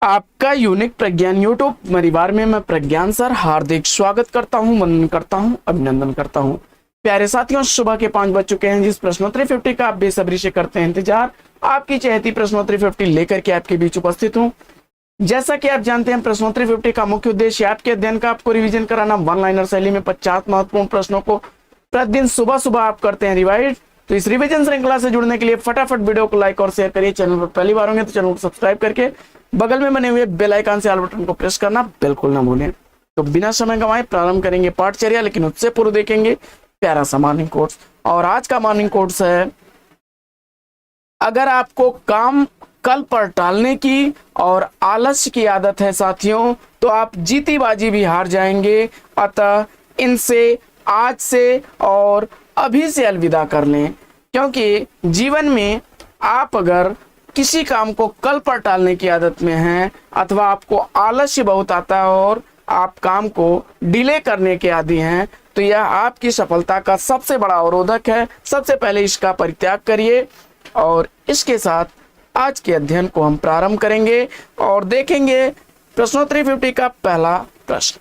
आपका यूनिक प्रज्ञान यूट्यूब परिवार में मैं प्रज्ञान सर हार्दिक स्वागत करता हूं, वंदन करता हूं, अभिनंदन करता हूं। प्यारे साथियों, सुबह के 5 बज चुके हैं। जिस प्रश्नोत्तरी 50 का आप बेसब्री से करते हैं इंतजार, आपकी चहेती प्रश्नोत्तरी 50 लेकर के आपके बीच उपस्थित हूं। जैसा कि आप जानते हैं, प्रश्नोत्तरी 50 का मुख्य उद्देश्य आपके अध्ययन का आपको रिवीजन कराना। वन लाइनर शैली में 50 महत्वपूर्ण प्रश्नों को प्रतिदिन सुबह सुबह आप करते हैं रिवाइज। तो इस रिवीजन श्रृंखला से जुड़ने के लिए फटाफट वीडियो को लाइक और शेयर करिए। चैनल पर पहली बार होंगे तो चैनल को सब्सक्राइब करके बगल में बने हुए बेल आइकन से ऑल बटन को प्रेस करना बिल्कुल ना भूलें। तो बिना समय गंवाए प्रारंभ करेंगे पाठचर्या, लेकिन उससे पूर्व देखेंगे प्यारा सा मॉर्निंग कोट्स। और आज का मॉर्निंग कोट्स है, अगर आपको काम कल पर टालने की और आलस्य की आदत है साथियों, तो आप जीती बाजी भी हार जाएंगे। अतः इनसे आज से और अभी से अलविदा कर लें, क्योंकि जीवन में आप अगर किसी काम को कल पर टालने की आदत में हैं अथवा आपको आलस्य बहुत आता है और आप काम को डिले करने के आदी हैं, तो यह आपकी सफलता का सबसे बड़ा अवरोधक है। सबसे पहले इसका परित्याग करिए और इसके साथ आज के अध्ययन को हम प्रारंभ करेंगे और देखेंगे प्रश्नोत्तरी 50 का पहला प्रश्न।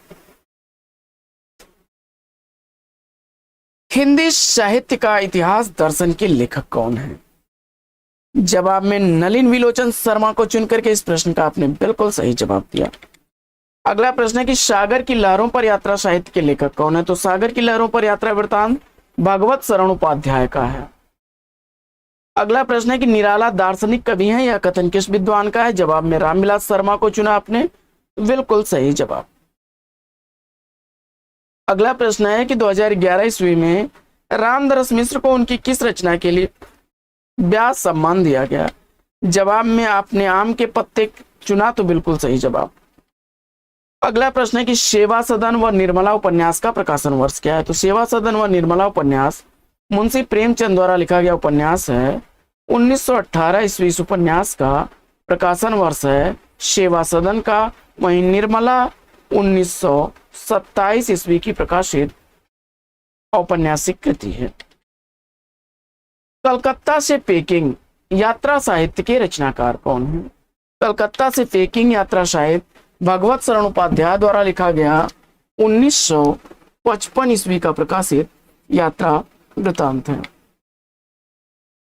हिंदी साहित्य का इतिहास दर्शन के लेखक कौन है? जवाब में नलिन विलोचन शर्मा को चुनकर के इस प्रश्न का आपने बिल्कुल सही जवाब दिया। अगला प्रश्न है कि सागर की लहरों पर यात्रा साहित्य के लेखक कौन है? तो सागर की लहरों पर यात्रा वृत्तांत भागवत शरण उपाध्याय का है। अगला प्रश्न है कि निराला दार्शनिक कवि है, यह कथन किस विद्वान का है? जवाब में रामविलास शर्मा को चुना आपने, बिल्कुल सही जवाब। अगला प्रश्न है कि 2011 ईस्वी में रामदरस मिश्र को उनकी किस रचना के लिए व्यास सम्मान दिया गया? जवाब में आपने आम के पत्ते चुना, तो बिल्कुल सही जवाब। अगला प्रश्न है कि सेवा सदन व निर्मला उपन्यास का प्रकाशन वर्ष क्या है? तो सेवा सदन व निर्मला उपन्यास मुंशी प्रेमचंद द्वारा लिखा गया उपन्यास है। 1918 ईस्वी इस उपन्यास का प्रकाशन वर्ष है सेवा सदन का। वहीं निर्मला 1927 ईस्वी की प्रकाशित औपन्यासिक कृति है। कलकत्ता से पेकिंग यात्रा साहित्य के रचनाकार कौन है? कलकत्ता से पेकिंग यात्रा साहित्य भगवत शरण उपाध्याय द्वारा लिखा गया 1955 ईस्वी का प्रकाशित यात्रा वृत्तांत है।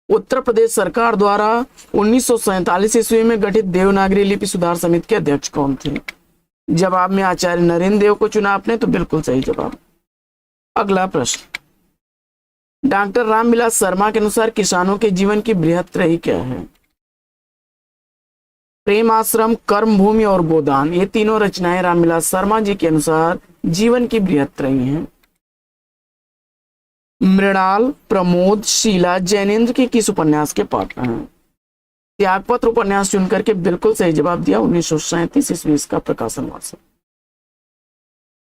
उत्तर प्रदेश सरकार द्वारा 1947 ईस्वी में गठित देवनागरी लिपि सुधार समिति के अध्यक्ष कौन थे? जवाब में आचार्य नरेंद्र देव को चुना आपने, तो बिल्कुल सही जवाब। अगला प्रश्न, डॉक्टर रामविलास शर्मा के अनुसार किसानों के जीवन की बृहत्त्रयी क्या है? प्रेम आश्रम, कर्म भूमि और गोदान, ये तीनों रचनाएं रामविलास शर्मा जी के अनुसार जीवन की बृहत्त्रयी हैं। मृणाल, प्रमोद, शीला जैनेन्द्र के किस उपन्यास के पात्र हैं? त्यागपत्र उपन्यास चुनकर के बिल्कुल सही जवाब दिया। 1937 ईस्वी इसका प्रकाशन वर्ष।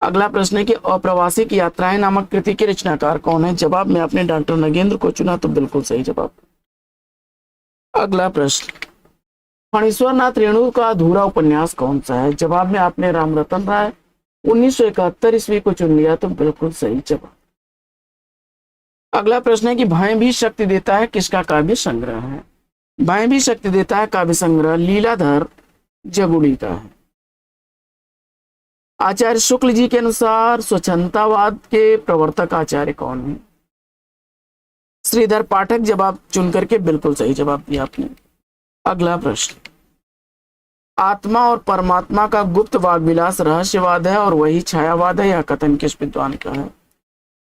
अगला प्रश्न है कि अप्रवासी की यात्राएं नामक कृति के रचनाकार कौन है? जवाब में आपने डॉक्टर नगेंद्र को चुना, तो बिल्कुल सही जवाब। अगला प्रश्न, फणीश्वर नाथ रेणु का अधूरा उपन्यास कौन सा है? जवाब में आपने रामरतन राय 1971 ईस्वी को चुन लिया, तो बिल्कुल सही जवाब। अगला प्रश्न है कि भय भी शक्ति देता है किसका काव्य संग्रह है? भय भी शक्ति देता है काव्य संग्रह लीलाधर जगुड़ी का है। आचार्य शुक्ल जी के अनुसार स्वच्छंदतावाद के प्रवर्तक आचार्य कौन है? श्रीधर पाठक। जवाब चुनकर के बिल्कुल सही जवाब दिया आपने। अगला प्रश्न, आत्मा और परमात्मा का गुप्त वाग विलास रहस्यवाद है और वही छायावाद है, यह कथन किस विद्वान का है?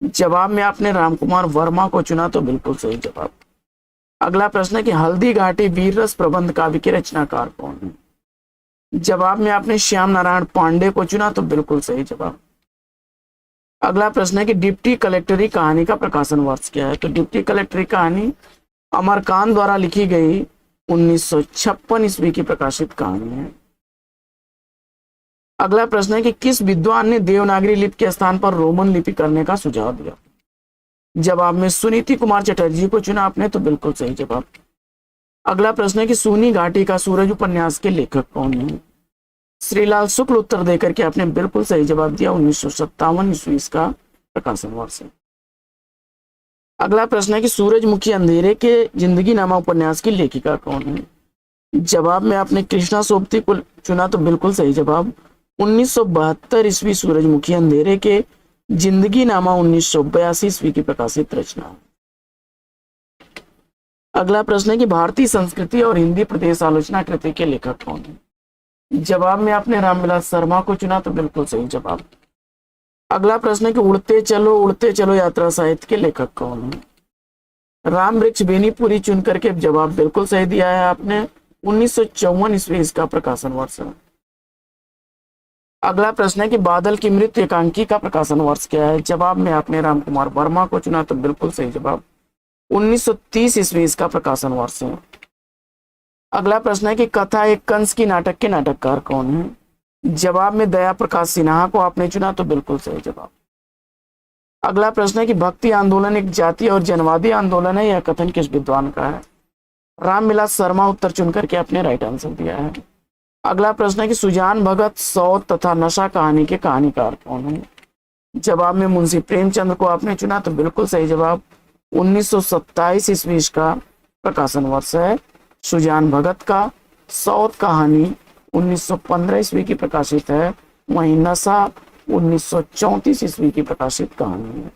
जवाब में आपने रामकुमार वर्मा को चुना, तो बिल्कुल सही जवाब। अगला प्रश्न है कि हल्दी घाटी वीर रस प्रबंध काव्य के रचनाकार कौन है? जवाब में आपने श्याम नारायण पांडे को चुना, तो बिल्कुल सही जवाब। अगला प्रश्न है कि डिप्टी कलेक्टरी कहानी का प्रकाशन वर्ष क्या है? तो डिप्टी कलेक्टरी कहानी अमरकांत द्वारा लिखी गई 1956 ईस्वी की प्रकाशित कहानी है। अगला प्रश्न है कि किस विद्वान ने देवनागरी लिपि के स्थान पर रोमन लिपि करने का सुझाव दिया? जवाब में सुनीति कुमार चटर्जी को चुना आपने, तो बिल्कुल सही जवाब। अगला प्रश्न है कि सूनी घाटी का सूरज उपन्यास के लेखक कौन है? श्रीलाल शुक्ल उत्तर देकर के आपने बिल्कुल सही जवाब दिया। 1957 ईस्वी इसका प्रकाशन वर्ष है। अगला प्रश्न है कि सूरजमुखी अंधेरे के जिंदगी नामा उपन्यास की लेखिका कौन है? जवाब में आपने कृष्णा सोबती को चुना तो बिल्कुल सही जवाब। 1972 ईस्वी सूरजमुखी अंधेरे के जिंदगी नामा 1982 ईस्वी की प्रकाशित रचना। अगला प्रश्न है कि भारतीय संस्कृति और हिंदी प्रदेश आलोचना कृति के लेखक कौन है? जवाब में आपने रामविलास शर्मा को चुना तो बिल्कुल सही जवाब। अगला प्रश्न है कि उड़ते चलो यात्रा साहित्य के लेखक कौन है? राम वृक्ष बेनीपुरी चुन करके जवाब बिल्कुल सही दिया है आपने। 1954 ईस्वी इसका प्रकाशन वर्ष है। अगला प्रश्न है कि बादल की मृत्यु एकांकी का प्रकाशन वर्ष क्या है? जवाब में आपने राम कुमार वर्मा को चुना तो बिल्कुल सही जवाब। 1930 ईस्वी इसका प्रकाशन वर्ष है। अगला प्रश्न है कि कथा एक कंस की नाटक के नाटककार कौन है? जवाब में दया प्रकाश सिन्हा को आपने चुना तो बिल्कुल सही जवाब। अगला प्रश्न है कि भक्ति आंदोलन एक जातीय और जनवादी आंदोलन है, यह कथन किस विद्वान का है? रामविलास शर्मा उत्तर चुन करके आपने राइट आंसर दिया है। अगला प्रश्न है कि सुजान भगत सौत तथा नशा कहानी के कहानीकार कौन है? जवाब में मुंशी प्रेमचंद को आपने चुना तो बिल्कुल सही जवाब। 1927 ईस्वी का प्रकाशन वर्ष है सुजान भगत का। सौत कहानी 1915 ईस्वी की प्रकाशित है, वहीं नशा 1934 ईस्वी की प्रकाशित कहानी है।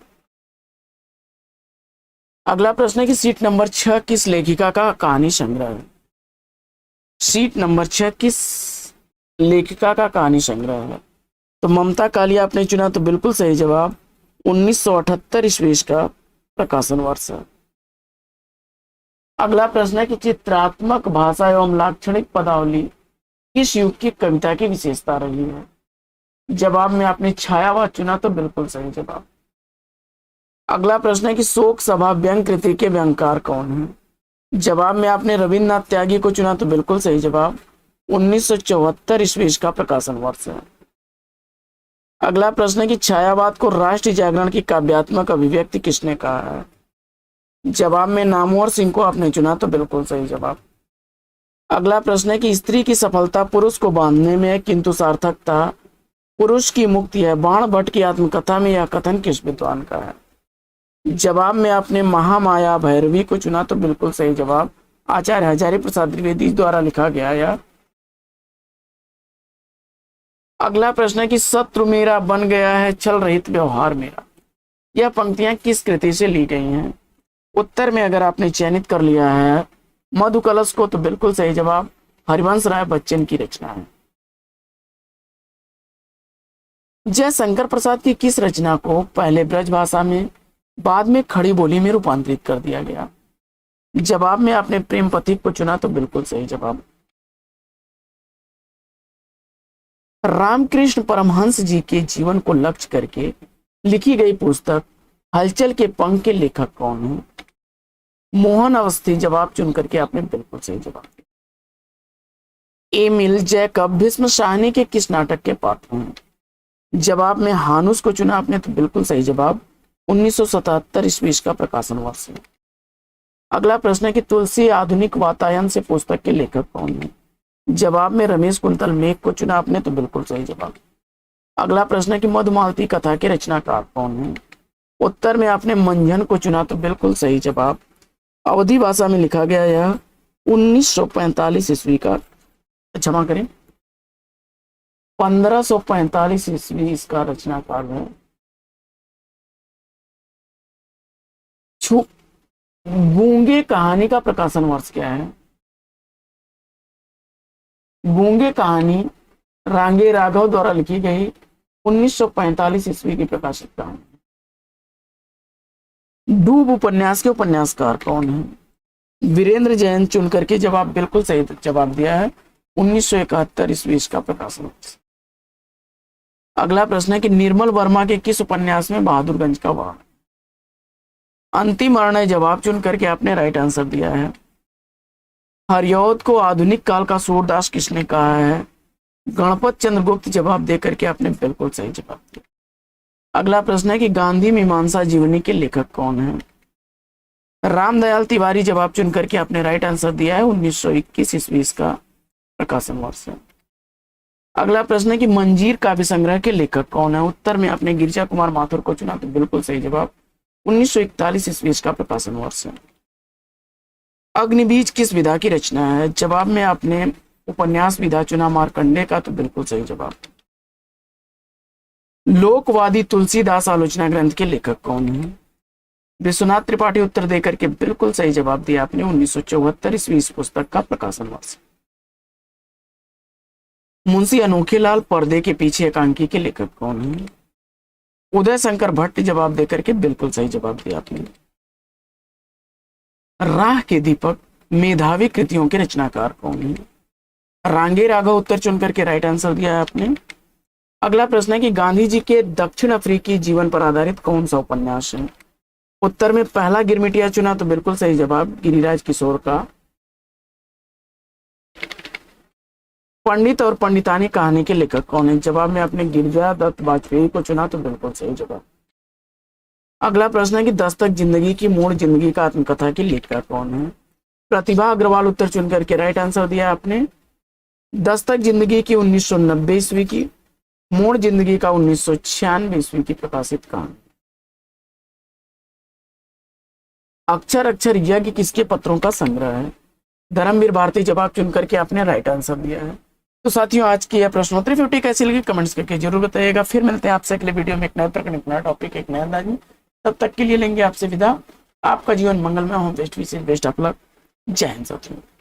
अगला प्रश्न है कि सीट नंबर 6 किस लेखिका का कहानी संग्रह है? सीट नंबर 6 किस लेखिका का कहानी संग्रह है? तो ममता कालिया आपने चुना तो बिल्कुल सही जवाब। 1978 ईस्वी का प्रकाशन वर्ष है। अगला प्रश्न है कि चित्रात्मक भाषा एवं लाक्षणिक पदावली किस युग की कविता की विशेषता रही है? जवाब में आपने छायावाद चुना तो बिल्कुल सही जवाब। अगला प्रश्न है कि शोक सभा व्यंग कृति के व्यंगकार कौन है? जवाब में आपने रविन्द्रनाथ त्यागी को चुना तो बिल्कुल सही जवाब। 1974 ईस्वी का प्रकाशन वर्ष है। अगला प्रश्न है कि छायावाद को राष्ट्रीय जागरण की काव्यात्मक अभिव्यक्ति किसने कहा है? जवाब में नामवर सिंह को आपने चुना तो बिल्कुल सही जवाब। अगला प्रश्न है कि स्त्री की सफलता पुरुष को बांधने में है, किंतु सार्थकता पुरुष की मुक्ति है, बाण भट्ट की आत्मकथा में यह कथन किस विद्वान का है? जवाब में आपने महामाया भैरवी को चुना तो बिल्कुल सही जवाब। आचार्य हजारी प्रसाद द्विवेदी द्वारा लिखा गया यह। अगला प्रश्न है कि शत्रु मेरा बन गया है छल रहित व्यवहार मेरा, यह पंक्तियां किस कृति से ली गई हैं? उत्तर में अगर आपने चयनित कर लिया है मधु कलश को तो बिल्कुल सही जवाब, हरिवंश राय बच्चन की रचना है। जयशंकर प्रसाद की किस रचना को पहले ब्रज भाषा में बाद में खड़ी बोली में रूपांतरित कर दिया गया? जवाब में आपने प्रेम पथिक को चुना तो बिल्कुल सही जवाब। रामकृष्ण परमहंस जी के जीवन को लक्ष्य करके लिखी गई पुस्तक हलचल के पंख के लेखक कौन है? मोहन अवस्थी जवाब चुन करके आपने बिल्कुल सही जवाब दिया। एमिल जैकब भीष्म शाहनी के किस नाटक के पात्र हैं? जवाब में हानुस को चुना आपने तो बिल्कुल सही जवाब। 1977 ईस्वी का प्रकाशन वर्ष है। अगला प्रश्न है कि तुलसी आधुनिक वातायन से पुस्तक के लेखक कौन है? जवाब में रमेश कुंतल मेघ को चुना आपने तो बिल्कुल सही जवाब। अगला प्रश्न है कि मधुमालती कथा के रचनाकार कौन है? उत्तर में आपने मंझन को चुना तो बिल्कुल सही जवाब। अवधी भाषा में लिखा गया यह 1945 ईस्वी का, क्षमा करें 1545 ईस्वी इसका रचनाकार है। गूंगे कहानी का प्रकाशन वर्ष क्या है? गूंगे कहानी रांगे राघव द्वारा लिखी गई 1945 ईस्वी की प्रकाशित कहानी। डूब उपन्यास के उपन्यासकार कौन है? वीरेंद्र जैन चुन करके जवाब बिल्कुल सही जवाब दिया है। 1971 ईस्वी का प्रकाशन। अगला प्रश्न है कि निर्मल वर्मा के किस उपन्यास में बहादुरगंज का वर्णन? अंतिम वर्णन जवाब चुन करके आपने राइट आंसर दिया है। हरिऔध को आधुनिक काल का सूरदास किसने कहा है? गणपत चंद्रगुप्त जवाब दे करके आपने बिल्कुल सही जवाब दिया। अगला प्रश्न है कि गांधी मीमांसा जीवनी के लेखक कौन है? रामदयाल तिवारी जवाब चुन करके आपने राइट आंसर दिया है। 1921 ईस्वी का प्रकाशन वर्ष है। अगला प्रश्न है कि मंजीर काव्य संग्रह के लेखक कौन है? उत्तर में आपने गिरिजा कुमार माथुर को चुना तो बिल्कुल सही जवाब। 1941 ईस्वी का प्रकाशन वर्ष है। अग्निबीज किस विधा की रचना है? जवाब में आपने उपन्यास विधा चुना मार्कंडे का, तो बिल्कुल सही जवाब। लोकवादी तुलसीदास आलोचना ग्रंथ के लेखक कौन है? विश्वनाथ त्रिपाठी उत्तर देकर के बिल्कुल सही जवाब दिया आपने। 1974 ईस्वी इस पुस्तक का प्रकाशन वर्ष। मुंशी अनोखीलाल पर्दे के पीछे एकांकी के लेखक कौन है? उदय शंकर भट्ट जवाब देकर के बिल्कुल सही जवाब दिया आपने। राह के दीपक मेधावी कृतियों के रचनाकार कौन है? रांगे राघव उत्तर चुनकर के राइट आंसर दिया है आपने। अगला प्रश्न है कि गांधी जी के दक्षिण अफ्रीकी जीवन पर आधारित कौन सा उपन्यास है? उत्तर में पहला गिरमिटिया चुना, तो बिल्कुल सही जवाब गिरिराज किशोर का। पंडित और पंडितानी कहानी के लेखक कौन है? जवाब में आपने गिरिजा दत्त वाजपेयी को चुना, तो बिल्कुल सही जवाब। अगला प्रश्न है कि दस्तक जिंदगी की मूल जिंदगी का आत्मकथा की लेखिका कौन है? प्रतिभा अग्रवाल उत्तर चुनकर के राइट आंसर दिया आपने। दस्तक जिंदगी की 1990 ईस्वी की, मूल जिंदगी का 1996 ईस्वी की प्रकाशित कहानी। अक्षर अक्षर यज्ञ किसके पत्रों का संग्रह है? धर्मवीर भारती जवाब चुनकर के आपने राइट आंसर दिया है। तो साथियों, आज की यह प्रश्नोत्तरी 50 कैसी लगी कमेंट्स करके जरूर बताइएगा। फिर मिलते हैं आपसे अगले वीडियो में एक नए प्रकरण, एक नया टॉपिक, एक नया अंदाज में। तब तक के लिए लेंगे आपसे विदा। आपका जीवन मंगलमय हो। Best wishes, best of luck. जय हिंद साथियों।